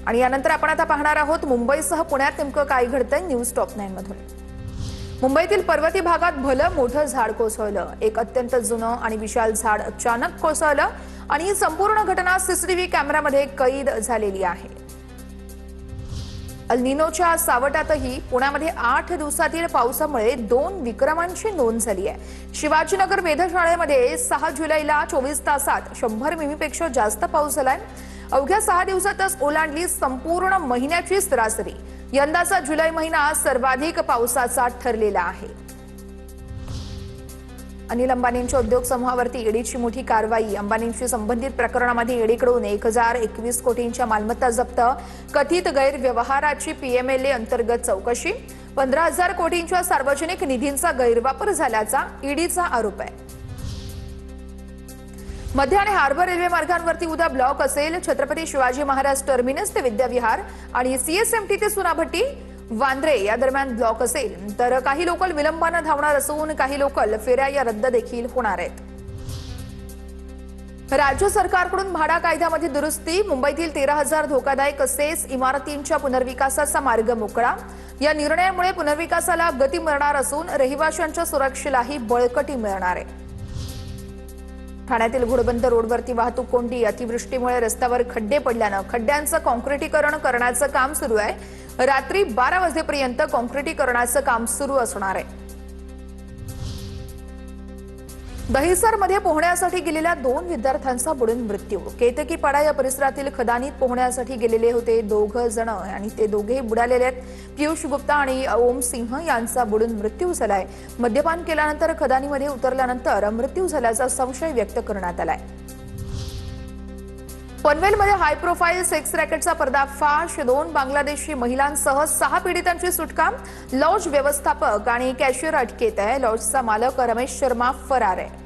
आणि यानंतर आपण आता पाहणार आहोत मुंबईसह पुण्यात नेमकं काय घडतंय न्यूज टॉप 9 मधून। मुंबईतील पर्वती भागात भलं मोठं झाड कोसळलं। एक अत्यंत जुनं आणि विशाल झाड अचानक कोसळलं आणि ही संपूर्ण घटना सीसीटीव्ही कॅमेऱ्यामध्ये कैद झालेली आहे। अल निनोच्या सावटातही पुण्यामध्ये 8 दिवसातील पावसामुळे 2 विक्रमांची नोंद झाली आहे। शिवाजीनगर वेधशाळेमध्ये 6 जुलैला 24 तासात 100 मिमीपेक्षा जास्त पाऊस झालाय। अवघ्या 6 दिवसातच ओलांडली संपूर्ण महिन्याची सरासरी। यंदाचा जुलै महिना सर्वाधिक पावसाचा ठरलेला आहे। अनिल अंबानींच्या उद्योग समूहावरती ईडीची मोठी कारवाई। अंबानींशी संबंधित प्रकरणामध्ये ईडीकडून 1021 कोटींच्या मालमत्ता जप्त। कथित गैरव्यवहाराची पीएमएलए अंतर्गत चौकशी। 15,000 कोटींच्या सार्वजनिक निधींचा गैरवापर झाल्याचा ईडीचा आरोप आहे। मध्य आणि हार्बर रेल्वे मार्गांवरती उद्या ब्लॉक असेल। छत्रपती शिवाजी महाराज टर्मिनस ते विद्याविहार आणि सीएसएमटी ते सुनाभट्टी वांद्रे या दरम्यान ब्लॉक असेल, तर काही लोकल विलंबाने धावणार असून काही लोकल फेऱ्या या रद्द देखील होणार आहेत। राज्य सरकारकडून भाडा कायद्यामध्ये दुरुस्ती। मुंबईतील 13,000 धोकादायक सेस इमारतींच्या पुनर्विकासाचा मार्ग मोकळा। या निर्णयामुळे पुनर्विकासाला गती मिळणार असून रहिवाशांच्या सुरक्षेलाही बळकटी मिळणार आहे। ठाण्यातील घोडबंद रोडवरती वाहतूक कोंडी। अतिवृष्टीमुळे रस्त्यावर खड्डे पडल्याने खड्ड्यांचं कॉन्क्रिटीकरण करण्याचं काम सुरू आहे। रात्री 12 वाजेपर्यंत कॉन्क्रिटीकरणाचं काम सुरू असणार आहे। दहिसरमध्ये पोहण्यासाठी गेलेल्या 2 विद्यार्थ्यांचा बुडून मृत्यू। केतकीपाडा या परिसरातील खदानीत पोहण्यासाठी गेलेले होते 2 जण आणि ते दोघेही बुडालेले आहेत। पियुष गुप्ता आणि ओम सिंह यांचा बुडून मृत्यू झालाय। मद्यपान केल्यानंतर खदानीमध्ये उतरल्यानंतर मृत्यू झाल्याचा संशय व्यक्त करण्यात आलाय। पनवेलमध्ये हाय प्रोफाईल सेक्स रॅकेटचा पर्दाफाश। 2 बांगलादेशी महिलांसह 6 पीडितांची सुटका। लॉज व्यवस्थापक आणि कॅशियर अटकेत आहे। लॉजचा मालक रमेश शर्मा फरार आहे।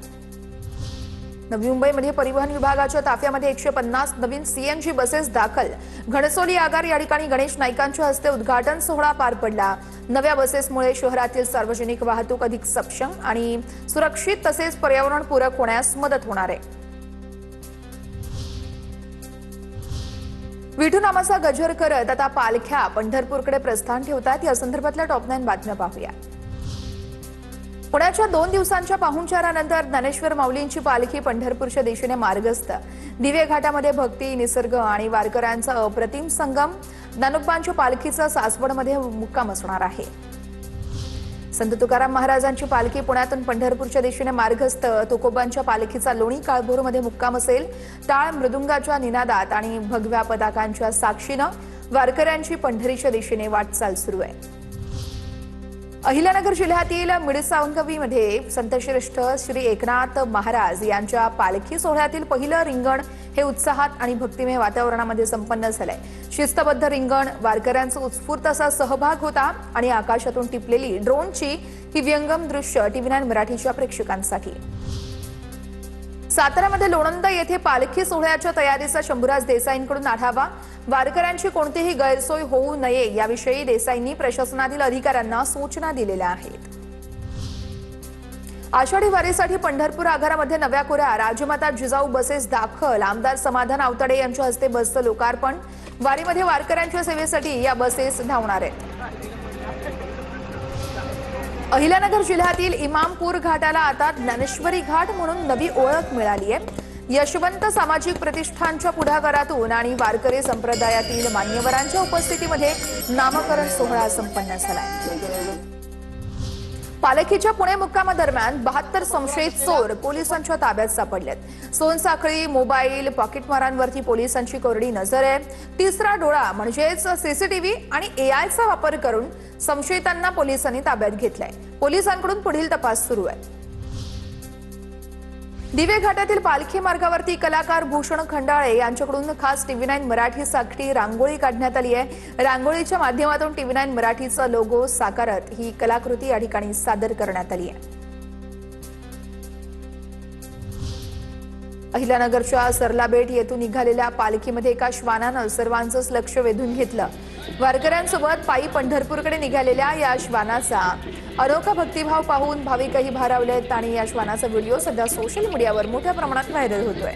नवी मुंबईमध्ये परिवहन विभागाच्या ताफ्यामध्ये 150 नवीन सीएनजी बसेस दाखल। घणसोली आगार या ठिकाणी गणेश नाईकांच्या हस्ते उद्घाटन सोहळा पार पडला। नव्या बसेसमुळे शहरातील सार्वजनिक वाहतूक अधिक सक्षम आणि सुरक्षित तसेच पर्यावरणपूरक होण्यास मदत होणार आहे। विठू नामाचा गजर करत आता पालख्या पंढरपूरकडे प्रस्थान ठेवतात। या संदर्भातल्या टॉप 9 बातम्या पाहूया। पुण्याच्या 2 दिवसांच्या पाहुणचारानंतर ज्ञानेश्वर माऊलींची पालखी पंढरपूरच्या दिशेने मार्गस्थ। दिवे घाटामध्ये भक्ती, निसर्ग आणि वारकऱ्यांचा अप्रतिम संगम। ज्ञानोबांच्या पालखीचा सासवडमध्ये मुक्काम असणार आहे। संत तुकाराम महाराजांची पालखी पुण्यातून पंढरपूरच्या दिशेने मार्गस्थ। तुकोबांच्या पालखीचा लोणी काळभोरमध्ये मुक्काम असेल। टाळ मृदुंगाच्या निनादात आणि भगव्या पताकांच्या साक्षीनं वारकऱ्यांची पंढरीच्या दिशेने वाटचाल सुरू आहे। अहिल्यानगर जिल्ह्यातील मिडसांगवीमध्ये संतश्रेष्ठ श्री एकनाथ महाराज यांच्या पालखी सोहळ्यातील पहिलं रिंगण हे उत्साहात आणि भक्तिमय वातावरणामध्ये संपन्न झालंय। शिस्तबद्ध रिंगण, वारकऱ्यांचा उत्स्फूर्त असा सहभाग होता आणि आकाशातून टिपलेली ड्रोनची ही व्यंगम दृश्य TV9 मराठीच्या प्रेक्षकांसाठी। साताऱ्यामध्ये लोणंद येथे पालखी सोहळ्याच्या तयारीचा शंभूराज देसाईंकडून आढावा। वारकऱ्यांची कोणतीही गैरसोय होऊ नये याविषयी देसाईंनी प्रशासनातील अधिकाऱ्यांना सूचना दिलेल्या आहेत। आषाढी वारीसाठी पंढरपूर आगारामध्ये नव्या कोऱ्या राजमाता जिजाऊ बसेस दाखल। आमदार समाधान आवताडे यांच्या हस्ते बसचं लोकार्पण। वारीमध्ये वारकऱ्यांच्या सेवेसाठी या बसेस धावणार आहेत। अहिल्यानगर जिल्ह्यातील इमामपूर घाटाला आता ज्ञानेश्वरी घाट म्हणून नवी ओळख मिळाली आहे। यशवंत सामाजिक प्रतिष्ठानच्या पुढाकारातून आणि वारकरी संप्रदायातील मान्यवरांच्या उपस्थितीमध्ये नामकरण सोहळा संपन्न झाला। पालखीच्या पुणे मुक्कामादरम्यान 72 संशयित चोर पोलिसांच्या ताब्यात सापडलेत। सोनसाखळी, मोबाईल, पॉकेटमारांवरती पोलिसांची कोरडी नजर आहे। तिसरा डोळा म्हणजेच सीसीटीव्ही आणि एआयचा वापर करून संशयितांना पोलिसांनी ताब्यात घेतलाय। पोलिसांकडून पुढील तपास सुरू आहे। दिवे घाटातील पालखी मार्गावरती कलाकार भूषण खंडाळे यांच्याकडून खास TV9 मराठीसाठी रांगोळी काढण्यात आली आहे। रांगोळीच्या माध्यमातून TV9 मराठीचा लोगो साकारत ही कलाकृती या ठिकाणी सादर करण्यात आली आहे। अहिल्यानगरच्या सरलाबेट येथून निघालेल्या पालखीमध्ये एका श्वानानं सर्वांचंच लक्ष वेधून घेतलं। वारकऱ्यांसोबत पायी पंढरपूरकडे निघालेल्या या श्वानाचा अनोखा भक्तिभाव पाहून भाविकही भारावलेत आणि या श्वानाचा व्हिडिओ सध्या सोशल मीडियावर मोठ्या प्रमाणात व्हायरल होतोय।